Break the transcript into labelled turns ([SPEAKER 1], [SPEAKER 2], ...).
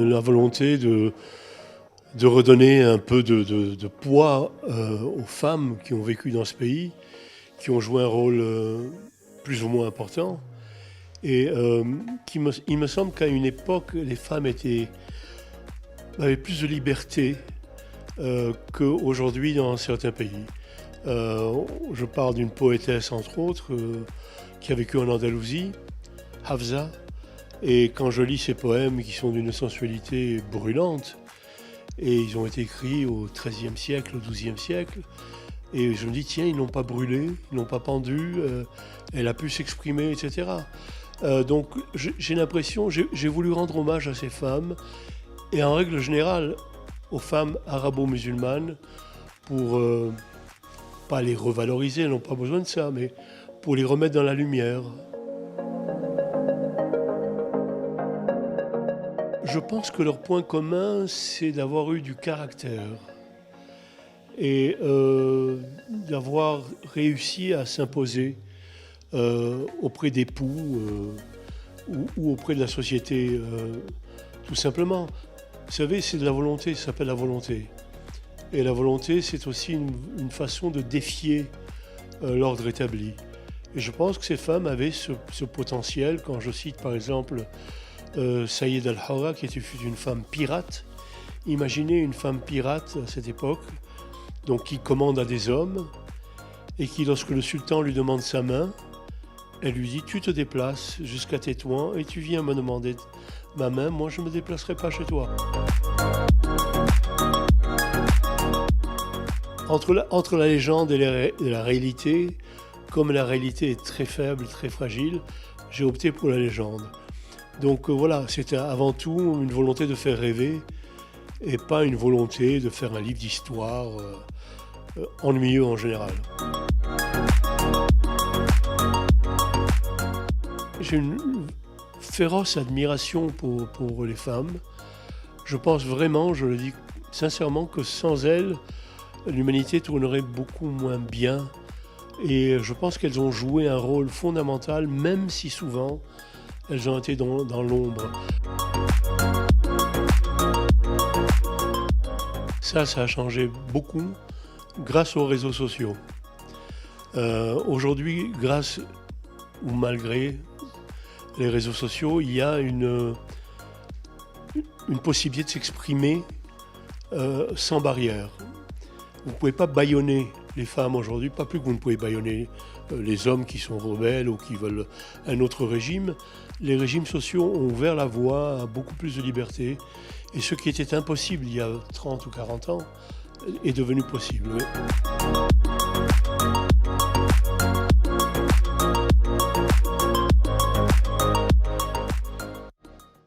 [SPEAKER 1] La volonté de redonner un peu de poids aux femmes qui ont vécu dans ce pays, qui ont joué un rôle plus ou moins important. Et il me semble qu'à une époque, les femmes avaient plus de liberté qu'aujourd'hui dans certains pays. Je parle d'une poétesse, entre autres, qui a vécu en Andalousie, Hafsa. Et quand je lis ces poèmes qui sont d'une sensualité brûlante, et ils ont été écrits au XIIIe siècle, au XIIe siècle, et je me dis, tiens, ils n'ont pas brûlé, ils n'ont pas pendu, elle a pu s'exprimer, etc. Donc j'ai l'impression, j'ai voulu rendre hommage à ces femmes, et en règle générale, aux femmes arabo-musulmanes, pour pas les revaloriser, elles n'ont pas besoin de ça, mais pour les remettre dans la lumière. Je pense que leur point commun, c'est d'avoir eu du caractère et d'avoir réussi à s'imposer auprès d'époux ou auprès de la société, tout simplement. Vous savez, c'est de la volonté, ça s'appelle la volonté. Et la volonté, c'est aussi une façon de défier l'ordre établi. Et je pense que ces femmes avaient ce potentiel, quand je cite par exemple Saïd al-Hawra, qui était une femme pirate. Imaginez une femme pirate à cette époque, donc qui commande à des hommes, et qui, lorsque le sultan lui demande sa main, elle lui dit « Tu te déplaces jusqu'à Tétouan et tu viens me demander ma main, moi je ne me déplacerai pas chez toi. » Entre la légende et la réalité, comme la réalité est très faible, très fragile, j'ai opté pour la légende. Donc voilà, c'était avant tout une volonté de faire rêver et pas une volonté de faire un livre d'histoire ennuyeux en général. J'ai une féroce admiration pour les femmes. Je pense vraiment, je le dis sincèrement, que sans elles, l'humanité tournerait beaucoup moins bien. Et je pense qu'elles ont joué un rôle fondamental, même si souvent elles ont été dans l'ombre. Ça a changé beaucoup grâce aux réseaux sociaux. Aujourd'hui, grâce ou malgré les réseaux sociaux, il y a une possibilité de s'exprimer sans barrière. Vous ne pouvez pas bâillonner les femmes aujourd'hui, pas plus que vous ne pouvez bâillonner les hommes qui sont rebelles ou qui veulent un autre régime. Les régimes sociaux ont ouvert la voie à beaucoup plus de liberté. Et ce qui était impossible il y a 30 ou 40 ans est devenu possible. Oui.